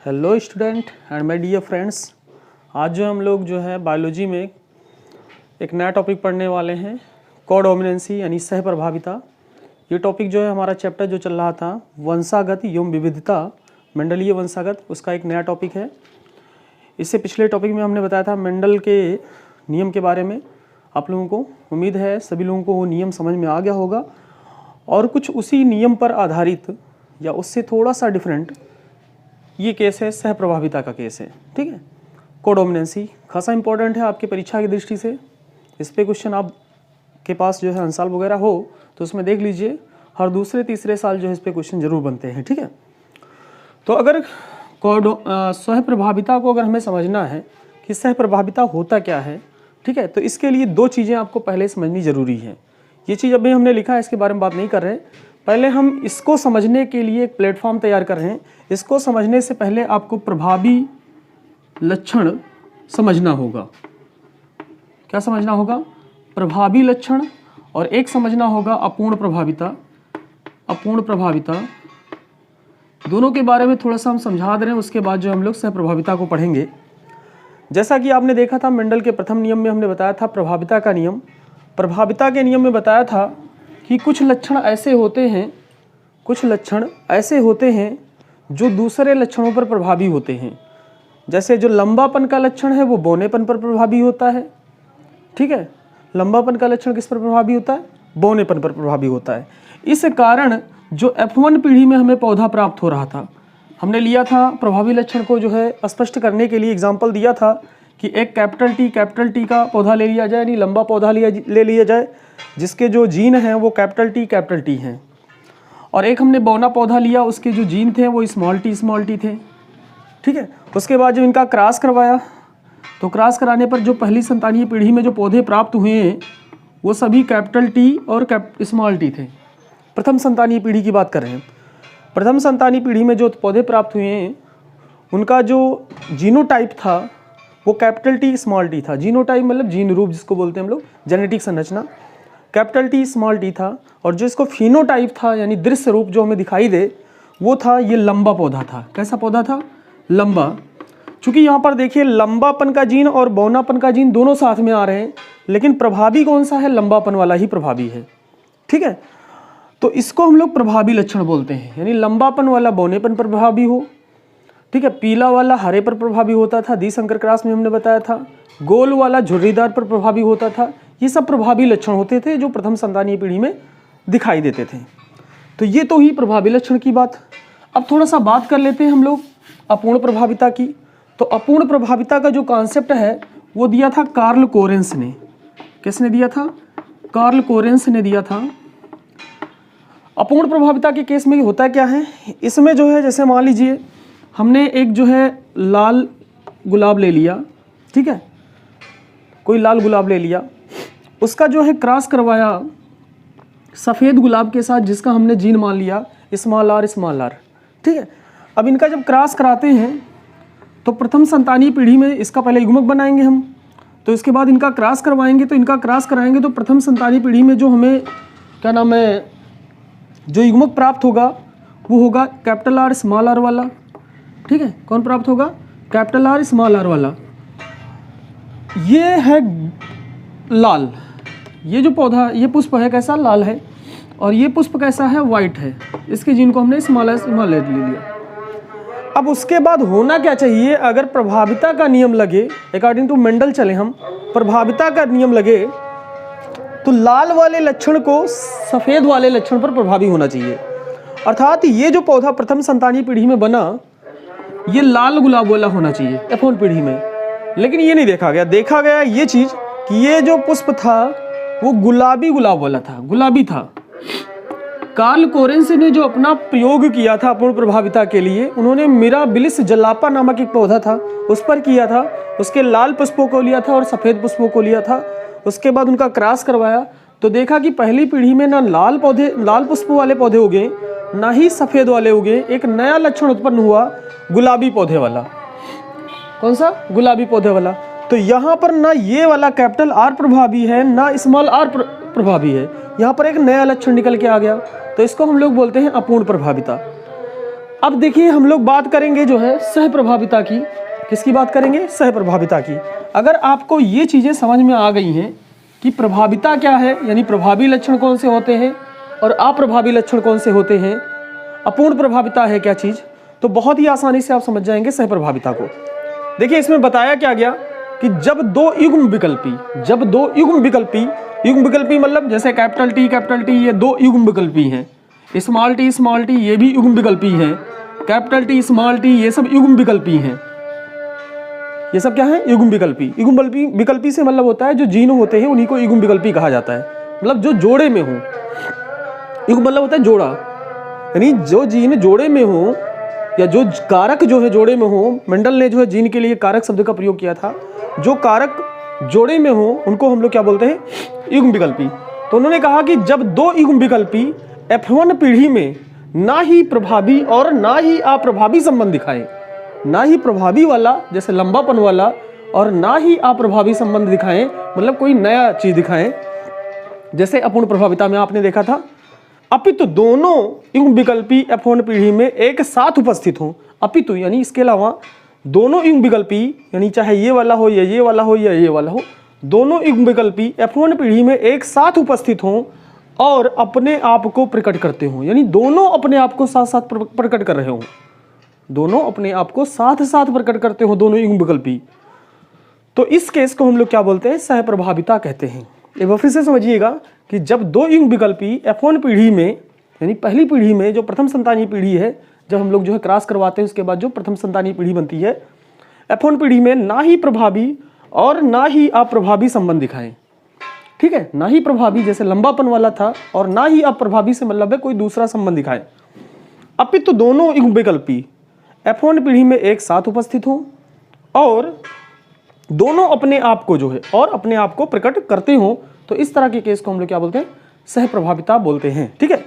Hello student and my dear friends. आज जो हम लोग जो है बायोलॉजी में एक नया टॉपिक पढ़ने वाले हैं, कोडोमिनेंसी यानी सह प्रभाविता। ये टॉपिक जो है हमारा चैप्टर जो चल रहा था वंशागत एवं विविधता, मेंडलीय वंशागत, उसका एक नया टॉपिक है। इससे पिछले टॉपिक में हमने बताया था मेंडल के नियम के बारे में। आप लोगों को उम्मीद है सभी लोगों को वो नियम समझ में आ गया होगा और कुछ उसी नियम पर आधारित या उससे थोड़ा सा डिफरेंट ये केस है, सह प्रभाविता का केस है। ठीक है, कोडोमिनेंसी खासा इंपॉर्टेंट है आपकी परीक्षा की दृष्टि से। इस पे क्वेश्चन आपके पास जो है अंसाल वगैरह हो तो उसमें देख लीजिए, हर दूसरे तीसरे साल जो है इस पे क्वेश्चन जरूर बनते हैं। ठीक है, तो अगर सह प्रभाविता को अगर हमें समझना है कि सह प्रभाविता होता क्या है, ठीक है, तो इसके लिए दो चीज़ें आपको पहले समझनी जरूरी है। ये चीज़ अभी हमने लिखा है, इसके बारे में बात नहीं कर रहे हैं। पहले हम इसको समझने के लिए एक प्लेटफॉर्म तैयार कर रहे हैं। इसको समझने से पहले आपको प्रभावी लक्षण समझना होगा। क्या समझना होगा? प्रभावी लक्षण, और एक समझना होगा अपूर्ण प्रभाविता। अपूर्ण प्रभाविता दोनों के बारे में थोड़ा सा हम समझा दे रहे हैं, उसके बाद जो हम लोग सह प्रभाविता को पढ़ेंगे। जैसा कि आपने देखा था मेंडल के प्रथम नियम में हमने बताया था प्रभाविता का नियम। प्रभाविता के नियम में बताया था कि कुछ लक्षण ऐसे होते हैं, कुछ लक्षण ऐसे होते हैं जो दूसरे लक्षणों पर प्रभावी होते हैं। जैसे जो लंबापन का लक्षण है वो बौनेपन पर प्रभावी होता है। ठीक है, लंबापन का लक्षण किस पर प्रभावी होता है? बौनेपन पर प्रभावी होता है। इस कारण जो F1 पीढ़ी में हमें पौधा प्राप्त हो रहा था, हमने लिया था प्रभावी लक्षण को जो है स्पष्ट करने के लिए एग्जाम्पल दिया था कि एक कैपिटल टी का पौधा ले लिया जाए, यानी लंबा पौधा ले लिया जाए जिसके जो जीन हैं वो कैपिटल टी हैं, और एक हमने बौना पौधा लिया, उसके जो जीन थे वो स्मॉल टी थे। ठीक है, उसके बाद जब इनका क्रॉस करवाया तो क्रॉस कराने पर जो पहली संतानीय पीढ़ी में जो पौधे प्राप्त हुए हैं वो सभी कैपिटल टी और स्मॉल टी थे। प्रथम संतानीय पीढ़ी की बात कर रहे हैं। प्रथम संतानीय पीढ़ी में जो पौधे प्राप्त हुए हैं उनका जो जीनोटाइप था वो कैपिटल टी स्मॉल टी था। जीनोटाइप मतलब जीन रूप जिसको बोलते हैं हम लोग, जेनेटिक संरचना, कैपिटल टी स्मॉल टी था। और जो इसको फिनोटाइप था यानी दृश्य रूप जो हमें दिखाई दे वो था ये लंबा पौधा था। कैसा पौधा था? लंबा। चूंकि यहाँ पर देखिए लंबापन का जीन और बौनापन का जीन दोनों साथ में आ रहे हैं, लेकिन प्रभावी कौन सा है? लंबापन वाला ही प्रभावी है। ठीक है, तो इसको हम लोग प्रभावी लक्षण बोलते हैं, यानी लंबापन वाला बौनेपन पर प्रभावी हो। ठीक है, पीला वाला हरे पर प्रभावी होता था, द्विसंकर क्रॉस में हमने बताया था। गोल वाला झुर्रीदार पर प्रभावी होता था। ये सब प्रभावी लक्षण होते थे जो प्रथम संतानीय पीढ़ी में दिखाई देते थे। तो ये तो ही प्रभावी लक्षण की बात। अब थोड़ा सा बात कर लेते हैं हम लोग अपूर्ण प्रभाविता की। तो अपूर्ण प्रभाविता का जो कॉन्सेप्ट है वो दिया था कार्ल कोरेंस ने। किसने दिया था? कार्ल कोरेंस ने दिया था। अपूर्ण प्रभाविता के केस में होता क्या है, इसमें जो है जैसे मान लीजिए हमने एक जो है लाल गुलाब ले लिया। ठीक है, कोई लाल गुलाब ले लिया, उसका जो है क्रॉस करवाया सफ़ेद गुलाब के साथ जिसका हमने जीन मान लिया स्मॉल आर। ठीक है, अब इनका जब क्रॉस कराते हैं तो प्रथम संतानीय पीढ़ी में इसका पहले युग्मक बनाएंगे हम, तो इसके बाद इनका क्रॉस करवाएंगे। तो इनका क्रॉस कराएंगे तो प्रथम संतानीय पीढ़ी में जो हमें क्या नाम है जो युग्मक प्राप्त होगा वो होगा कैपिटल आर स्मॉल आर वाला। ठीक है, कौन प्राप्त होगा? कैपिटल आर स्मॉल आर वाला। ये है लाल, ये जो पौधा ये पुष्प है कैसा? लाल है। और ये पुष्प कैसा है? वाइट है। इसके जीन को हमने स्मॉल ले लिया। अब उसके बाद होना क्या चाहिए? अगर प्रभाविता का नियम लगे, अकॉर्डिंग टू मेंडल चले हम, प्रभाविता का नियम लगे तो लाल वाले लक्षण को सफ़ेद वाले लक्षण पर प्रभावी होना चाहिए। अर्थात ये जो पौधा प्रथम संतानीय पीढ़ी में बना ये लाल गुलाब वाला होना चाहिए F1 पीढ़ी में, लेकिन ये नहीं देखा गया। देखा गया ये चीज़ कि ये जो पुष्प था वो गुलाबी गुलाब वाला था, गुलाबी था। कार्ल कोरेंस ने जो अपना प्रयोग किया था अपूर्ण प्रभाविता के लिए, उन्होंने मिराबिलिस जलापा नामक एक पौधा था उस पर किया था। उसके लाल पुष्पों को लिया था और सफ़ेद पुष्पों को लिया था। उसके बाद उनका क्रॉस करवाया तो देखा कि पहली पीढ़ी में ना लाल पुष्प वाले पौधे उगे, ना ही सफ़ेद वाले उगे। एक नया लक्षण उत्पन्न हुआ गुलाबी पौधे वाला। कौन सा? गुलाबी पौधे वाला। तो यहाँ पर ना ये वाला कैपिटल आर प्रभावी है ना स्मॉल आर प्रभावी है, यहाँ पर एक नया लक्षण निकल के आ गया। तो इसको हम लोग बोलते हैं अपूर्ण प्रभाविता। अब देखिए हम लोग बात करेंगे जो है सह प्रभाविता की। किसकी बात करेंगे? सह प्रभाविता की। अगर आपको ये चीज़ें समझ में आ गई हैं कि प्रभाविता क्या है, यानी प्रभावी लक्षण कौन से होते हैं और अप्रभावी लक्षण कौन से होते हैं, अपूर्ण प्रभाविता है क्या चीज़, तो बहुत ही आसानी से आप समझ जाएंगे सह प्रभाविता को। देखिए इसमें बताया क्या गया कि जब दो युग्म विकल्पी मतलब जैसे कैपिटल टी ये दो युग्म विकल्पी हैं, स्मॉल टी ये भी युग्म विकल्पी हैं, कैपिटल टी स्मॉल टी ये सब युग्म विकल्पी हैं। ये सब क्या है? युग्म विकल्पी। युग्म विकल्पी से मतलब होता है जो जीन होते हैं उन्हीं को युग्म विकल्पी कहा जाता है, मतलब जो जोड़े में हो। युग्म मतलब होता है जोड़ा, यानी जो जीन जोड़े में हो या जो कारक जो है जोड़े में हो। मेंडल ने जो है जीन के लिए कारक शब्द का प्रयोग किया था। जो कारक जोड़े में हो उनको हम लोग क्या बोलते हैं? युग्म विकल्पी। तो उन्होंने कहा कि जब दो युग्म विकल्पी F1 पीढ़ी में ना ही प्रभावी और ना ही अप्रभावी संबंध दिखाएं, ना ही प्रभावी वाला जैसे लंबापन वाला और ना ही अप्रभावी संबंध दिखाएं, मतलब कोई नया चीज दिखाएं, जैसे अपूर्ण प्रभाविता में आपने देखा था, अपितु दोनों युग्म विकल्पी F1 पीढ़ी में एक साथ उपस्थित हों। अपितु यानी इसके अलावा दोनों युग्म विकल्पी, यानी चाहे ये वाला हो या ये वाला हो या ये वाला हो, दोनों युग्म विकल्पी F1 पीढ़ी में एक साथ उपस्थित हों और अपने आप को प्रकट करते हों, यानी दोनों अपने आप को साथ साथ प्रकट कर रहे हों, दोनों अपने आप को साथ साथ प्रकट करते हो, दोनों युग्म विकल्पी। तो इस केस को हम लोग क्या बोलते हैं? सह प्रभाविता कहते हैं। एक बार फिर से समझिएगा कि जब दो युग्म विकल्पी F1 पीढ़ी में, यानी पहली पीढ़ी में जो प्रथम संतानीय पीढ़ी है, जब हम लोग जो है क्रॉस करवाते हैं उसके बाद जो प्रथम संतानीय पीढ़ी बनती है, F1 पीढ़ी में ना ही प्रभावी और ना ही अप्रभावी संबंध दिखाएं। ठीक है, ना ही प्रभावी जैसे लंबापन वाला था और ना ही अप्रभावी से मतलब है कोई दूसरा संबंध दिखाएं, अपितु दोनों युग्म विकल्पी F1 पीढ़ी में एक साथ उपस्थित हों और दोनों अपने आप को जो है और अपने आप को प्रकट करते हों। तो इस तरह के केस को हम लोग क्या बोलते हैं? सह प्रभाविता बोलते हैं। ठीक है,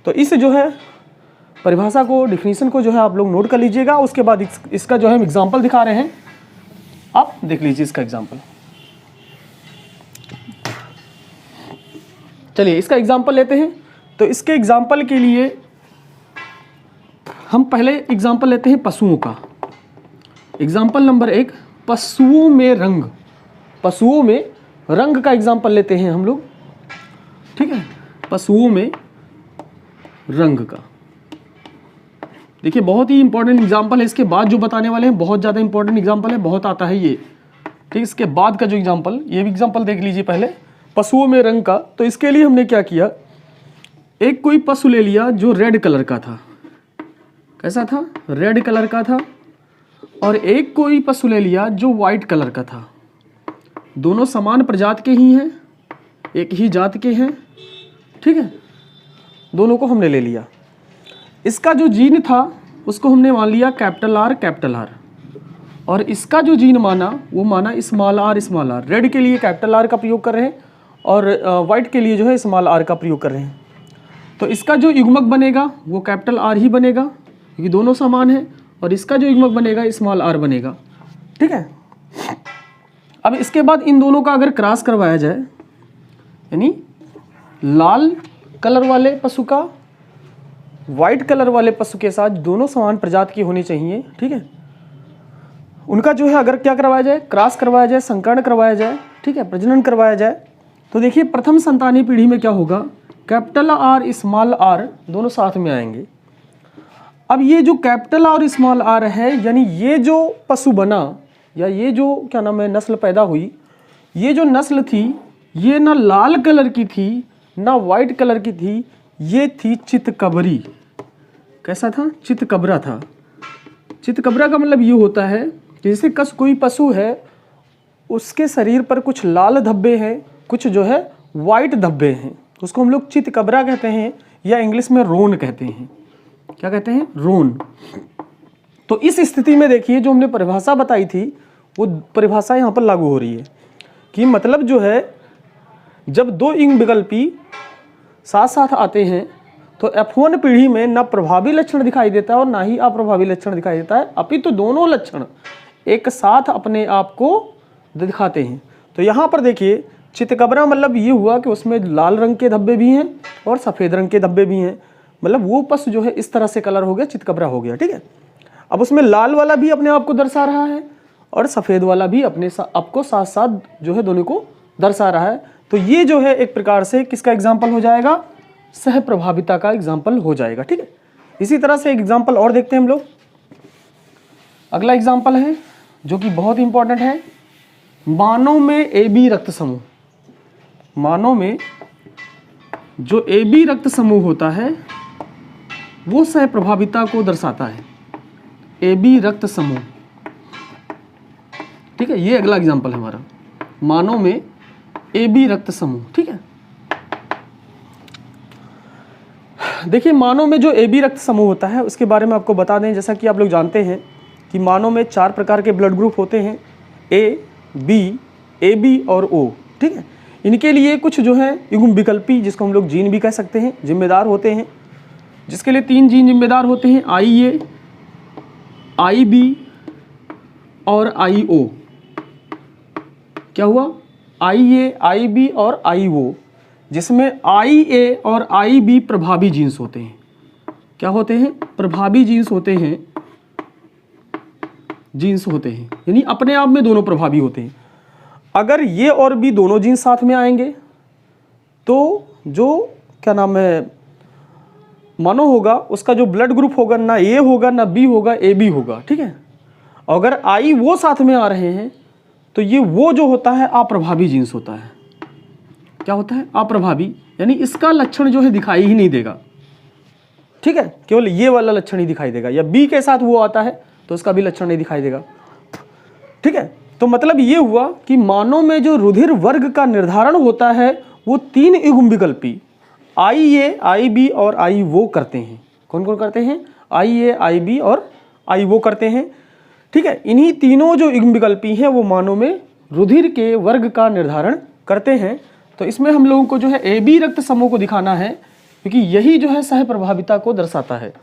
तो इस जो है परिभाषा को, डिफिनीशन को जो है आप लोग नोट कर लीजिएगा। उसके बाद इसका जो है हम एग्जाम्पल दिखा रहे हैं, आप देख लीजिए इसका एग्जाम्पल। चलिए इसका एग्जाम्पल लेते हैं। तो इसके एग्जाम्पल के लिए हम पहले एग्जाम्पल लेते हैं पशुओं का। एग्जाम्पल नंबर 1, पशुओं में रंग। पशुओं में रंग का एग्जाम्पल लेते हैं हम लोग। ठीक है, पशुओं में रंग का देखिए बहुत ही इंपॉर्टेंट एग्जाम्पल है। इसके बाद जो बताने वाले हैं बहुत ज़्यादा इंपॉर्टेंट एग्जाम्पल है, बहुत आता है ये। ठीक, इसके बाद का जो एग्जाम्पल, ये भी एग्जाम्पल देख लीजिए पहले पशुओं में रंग का। तो इसके लिए हमने क्या किया, एक कोई पशु ले लिया जो रेड कलर का था। कैसा था? रेड कलर का था। और एक कोई पशु ले लिया जो वाइट कलर का था। दोनों समान प्रजाति के ही हैं, एक ही जात के हैं। ठीक है, दोनों को हमने ले लिया। इसका जो जीन था उसको हमने मान लिया कैपिटल R, और इसका जो जीन माना वो माना स्मॉल r। रेड के लिए कैपिटल R का प्रयोग कर रहे हैं और वाइट के लिए जो है स्मॉल r का प्रयोग कर रहे हैं। तो इसका जो युग्मक बनेगा वो कैपिटल R ही बनेगा क्योंकि दोनों समान हैं, और इसका जो युग्मक बनेगा स्मॉल r बनेगा। ठीक है, अब इसके बाद इन दोनों का अगर क्रॉस करवाया जाए, यानी लाल कलर वाले पशु का वाइट कलर वाले पशु के साथ, दोनों समान प्रजाति की होनी चाहिए। ठीक है, उनका जो है अगर क्या करवाया जाए, क्रॉस करवाया जाए, संकरण करवाया जाए, ठीक है, प्रजनन करवाया जाए, तो देखिए प्रथम संतानीय पीढ़ी में क्या होगा, कैपिटल R स्मॉल r दोनों साथ में आएंगे। अब ये जो कैपिटल R स्मॉल r है, यानी ये जो पशु बना या ये जो क्या नाम है नस्ल पैदा हुई, ये जो नस्ल थी ये ना लाल कलर की थी ना वाइट कलर की थी, ये थी चितकबरी। कैसा था? चितकबरा था। चितकबरा का मतलब ये होता है कि जैसे कोई पशु है उसके शरीर पर कुछ लाल धब्बे हैं, कुछ जो है वाइट धब्बे हैं, उसको हम लोग चितकबरा कहते हैं या इंग्लिश में रोन कहते हैं। क्या कहते हैं? रोन। तो इस स्थिति में देखिए जो हमने परिभाषा बताई थी वो परिभाषा यहाँ पर लागू हो रही है कि मतलब जो है जब दो युग्म विकल्पी साथ साथ आते हैं तो F1 पीढ़ी में ना प्रभावी लक्षण दिखाई देता है और ना ही अप्रभावी लक्षण दिखाई देता है, अपितु दोनों लक्षण एक साथ अपने आप को दिखाते हैं। तो यहाँ पर देखिए चितकबरा मतलब ये हुआ कि उसमें लाल रंग के धब्बे भी हैं और सफ़ेद रंग के धब्बे भी हैं। मतलब वो पशु जो है इस तरह से कलर हो गया, चितकबरा हो गया, ठीक है। अब उसमें लाल वाला भी अपने आप को दर्शा रहा है और सफ़ेद वाला भी अपने आपको साथ साथ जो है दोनों को दर्शा रहा है। तो ये जो है एक प्रकार से किसका एग्जाम्पल हो जाएगा, सह प्रभाविता का एग्जाम्पल हो जाएगा, ठीक है। इसी तरह से एक एग्जाम्पल और देखते हैं हम लोग। अगला एग्जाम्पल है जो कि बहुत इंपॉर्टेंट है, मानव में ए बी रक्त समूह। मानव में जो ए बी रक्त समूह होता है वो सह प्रभाविता को दर्शाता है, ए बी रक्त समूह, ठीक है। ये अगला एग्जाम्पल है हमारा, मानव में ए बी रक्त समूह, ठीक है। देखिए मानव में जो ए बी रक्त समूह होता है उसके बारे में आपको बता दें, जैसा कि आप लोग जानते हैं कि मानव में 4 प्रकार के ब्लड ग्रुप होते हैं, ए बी और ओ, ठीक है। इनके लिए कुछ जो है युग्म विकल्पी, जिसको हम लोग जीन भी कह सकते हैं, जिम्मेदार होते हैं, जिसके लिए 3 जीन जिम्मेदार होते हैं, IA, IB और IO। क्या हुआ, IA, IB और IO, जिसमें IA और IB प्रभावी जीन्स होते हैं। क्या होते हैं, प्रभावी जीन्स होते हैं, जीन्स होते हैं, यानी अपने आप में दोनों प्रभावी होते हैं। अगर ये और बी दोनों जीन्स साथ में आएंगे तो जो क्या नाम है मानव होगा उसका जो ब्लड ग्रुप होगा ना ए होगा ना बी होगा, ए बी होगा, ठीक है। अगर आई वो साथ में आ रहे हैं तो ये वो जो होता है अप्रभावी जीन्स होता है। क्या होता है, अप्रभावी, यानी इसका लक्षण जो है दिखाई ही नहीं देगा, ठीक है, केवल ये वाला लक्षण ही दिखाई देगा। या बी के साथ वो आता है तो उसका भी लक्षण नहीं दिखाई देगा, ठीक है। तो मतलब ये हुआ कि मानव में जो रुधिर वर्ग का निर्धारण होता है वो 3 युग्म विकल्पी IA, IB और IO करते हैं। कौन कौन करते हैं, IA, IB और IO करते हैं, ठीक है। इन्हीं तीनों जो युग्म विकल्पी हैं वो मानव में रुधिर के वर्ग का निर्धारण करते हैं। तो इसमें हम लोगों को जो है AB रक्त समूह को दिखाना है, क्योंकि यही जो है सह प्रभाविता को दर्शाता है।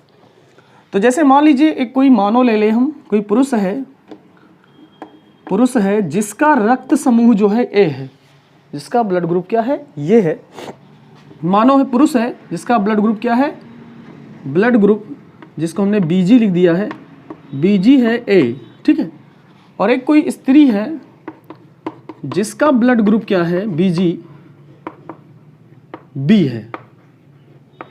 तो जैसे मान लीजिए एक कोई मानव ले लें हम, कोई पुरुष है जिसका रक्त समूह जो है A है, जिसका ब्लड ग्रुप क्या है, ये है। मानव है, पुरुष है जिसका ब्लड ग्रुप क्या है, ब्लड ग्रुप जिसको हमने BG लिख दिया है, BG है A, ठीक है। और एक कोई स्त्री है जिसका ब्लड ग्रुप क्या है, BG B है,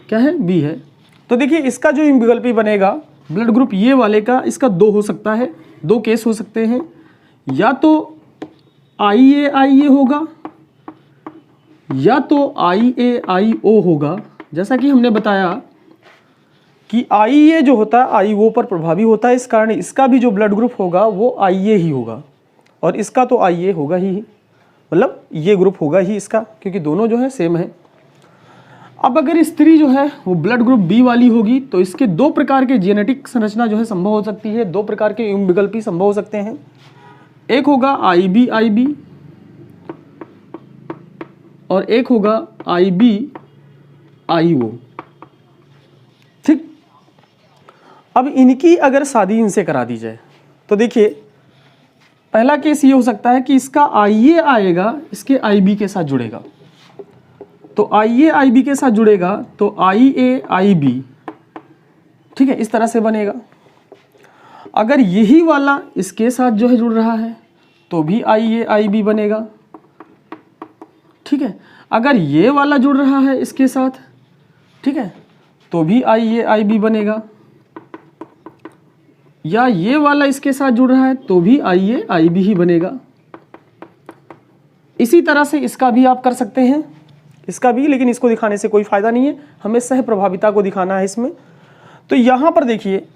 क्या है, B है। तो देखिए इसका जो विकल्पी बनेगा ब्लड ग्रुप ये वाले का, इसका 2 हो सकता है, 2 केस हो सकते हैं। या तो IA होगा या तो IO होगा। जैसा कि हमने बताया कि IA जो होता है IO पर प्रभावी होता है, इस कारण इसका भी जो ब्लड ग्रुप होगा वो IA ही होगा और इसका तो IA होगा ही, मतलब ये ग्रुप होगा ही इसका, क्योंकि दोनों जो है सेम है। अब अगर स्त्री जो है वो ब्लड ग्रुप B वाली होगी तो इसके 2 प्रकार के जेनेटिक संरचना जो है संभव हो सकती है, 2 प्रकार के युग्म विकल्पी संभव हो सकते हैं। एक होगा IB और एक होगा IO, ठीक। अब इनकी अगर शादी इनसे करा दी जाए तो देखिए पहला केस ये हो सकता है कि इसका IA आएगा, इसके IB के साथ जुड़ेगा, तो IA IB के साथ जुड़ेगा तो IA IB, ठीक है, इस तरह से बनेगा। अगर यही वाला इसके साथ जो है जुड़ रहा है तो भी IA IB बनेगा, ठीक है। अगर ये वाला जुड़ रहा है इसके साथ, ठीक है, तो भी IA IB बनेगा। या ये वाला इसके साथ जुड़ रहा है तो भी IA IB ही बनेगा। इसी तरह से इसका भी आप कर सकते हैं, इसका भी, लेकिन इसको दिखाने से कोई फायदा नहीं है, हमें सह प्रभाविता को दिखाना है इसमें। तो यहाँ पर देखिए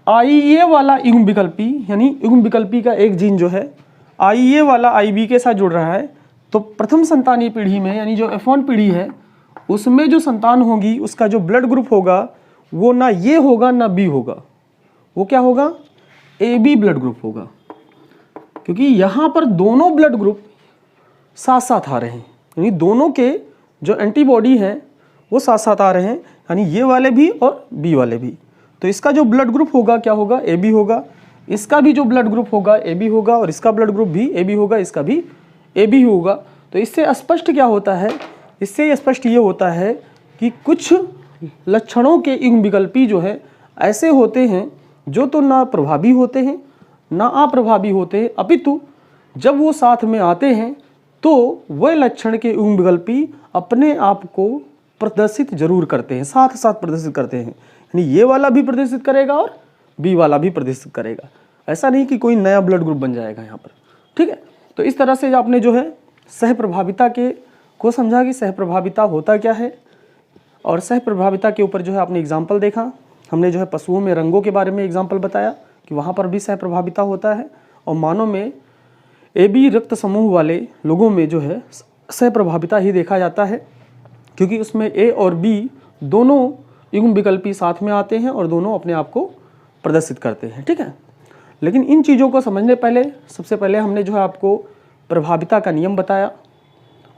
IA वाला युग्म विकल्पी, यानी युग्म विकल्पी का एक जीन जो है IA वाला IB के साथ जुड़ रहा है, तो प्रथम संतानीय पीढ़ी में यानी जो F1 पीढ़ी है उसमें जो संतान होगी उसका जो ब्लड ग्रुप होगा वो ना ये होगा ना B होगा, वो क्या होगा, AB ब्लड ग्रुप होगा, क्योंकि यहाँ पर दोनों ब्लड ग्रुप साथ साथ आ रहे हैं, यानी दोनों के जो एंटीबॉडी हैं वो साथ साथ आ रहे हैं, यानी ये वाले भी और B वाले भी। तो इसका जो ब्लड ग्रुप होगा क्या होगा, AB होगा। इसका भी जो ब्लड ग्रुप होगा AB होगा और इसका ब्लड ग्रुप भी AB होगा, इसका भी AB होगा। तो इससे स्पष्ट क्या होता है, इससे स्पष्ट ये होता है कि कुछ लक्षणों के युग्म विकल्पी जो है ऐसे होते हैं जो तो ना प्रभावी होते हैं ना अप्रभावी होते हैं, अपितु जब वो साथ में आते हैं तो वह लक्षण के युग्म विकल्पी अपने आप को प्रदर्शित जरूर करते हैं, साथ साथ प्रदर्शित करते हैं। यानी ये वाला भी प्रदर्शित करेगा और बी वाला भी प्रदर्शित करेगा। ऐसा नहीं कि कोई नया ब्लड ग्रुप बन जाएगा यहाँ पर, ठीक है। तो इस तरह से आपने जो है सह प्रभाविता को समझा कि सह प्रभाविता होता क्या है, और सह प्रभाविता के ऊपर जो है आपने एग्जाम्पल देखा। हमने जो है पशुओं में रंगों के बारे में एग्जाम्पल बताया कि वहाँ पर भी सह प्रभाविता होता है, और मानव में AB रक्त समूह वाले लोगों में जो है सह प्रभाविता ही देखा जाता है, क्योंकि उसमें A और B दोनों युग्म विकल्पी साथ में आते हैं और दोनों अपने आप को प्रदर्शित करते हैं, ठीक है। लेकिन इन चीज़ों को समझने पहले सबसे पहले हमने जो है आपको प्रभाविता का नियम बताया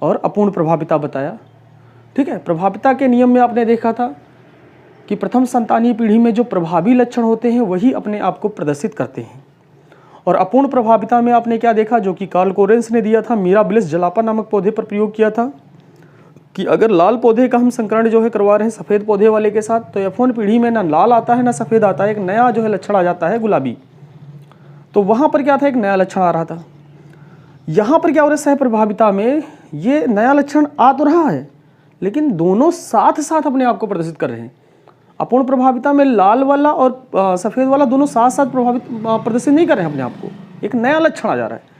और अपूर्ण प्रभाविता बताया, ठीक है। प्रभाविता के नियम में आपने देखा था कि प्रथम संतानीय पीढ़ी में जो प्रभावी लक्षण होते हैं वही अपने आप को प्रदर्शित करते हैं, और अपूर्ण प्रभाविता में आपने क्या देखा, जो कि कार्ल कोरेंस ने दिया था, मिराबिलिस जलापा नामक पौधे पर प्रयोग किया था कि अगर लाल पौधे का हम संकरण जो है करवा रहे हैं सफ़ेद पौधे वाले के साथ, तो F1 पीढ़ी में ना लाल आता है ना सफ़ेद आता है, एक नया जो है लक्षण आ जाता है गुलाबी। तो वहाँ पर क्या था, एक नया लक्षण आ रहा था। यहाँ पर क्या हो रहा है, सह प्रभाविता में ये नया लक्षण आ तो रहा है लेकिन दोनों साथ साथ अपने आप को प्रदर्शित कर रहे हैं। अपूर्ण प्रभाविता में लाल वाला और सफ़ेद वाला दोनों साथ साथ प्रदर्शित नहीं कर रहे हैं अपने आप को, एक नया लक्षण आ जा रहा है।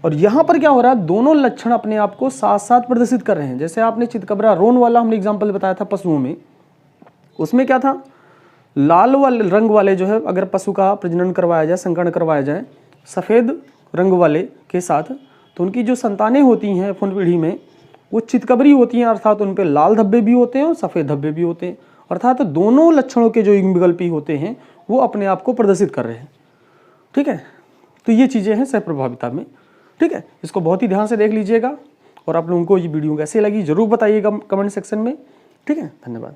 और यहाँ पर क्या हो रहा है, दोनों लक्षण अपने आप को साथ साथ प्रदर्शित कर रहे हैं। जैसे आपने चितकबरा रोन वाला हमने एग्जाम्पल बताया था पशुओं में, उसमें क्या था, लाल वाले रंग वाले जो है अगर पशु का प्रजनन करवाया जाए, संकरण करवाया जाए सफ़ेद रंग वाले के साथ, तो उनकी जो संतानें होती हैं F1 पीढ़ी में वो चितकबरी होती हैं, अर्थात उन पर लाल धब्बे भी होते हैं और सफ़ेद धब्बे भी होते हैं, अर्थात दोनों लक्षणों के जो युग्म विकल्पी होते हैं वो अपने आप को प्रदर्शित कर रहे हैं, ठीक है। तो ये चीज़ें हैं सह प्रभाविता में, ठीक है। इसको बहुत ही ध्यान से देख लीजिएगा, और आप लोगों को ये वीडियो कैसे लगी ज़रूर बताइएगा कमेंट सेक्शन में, ठीक है। धन्यवाद।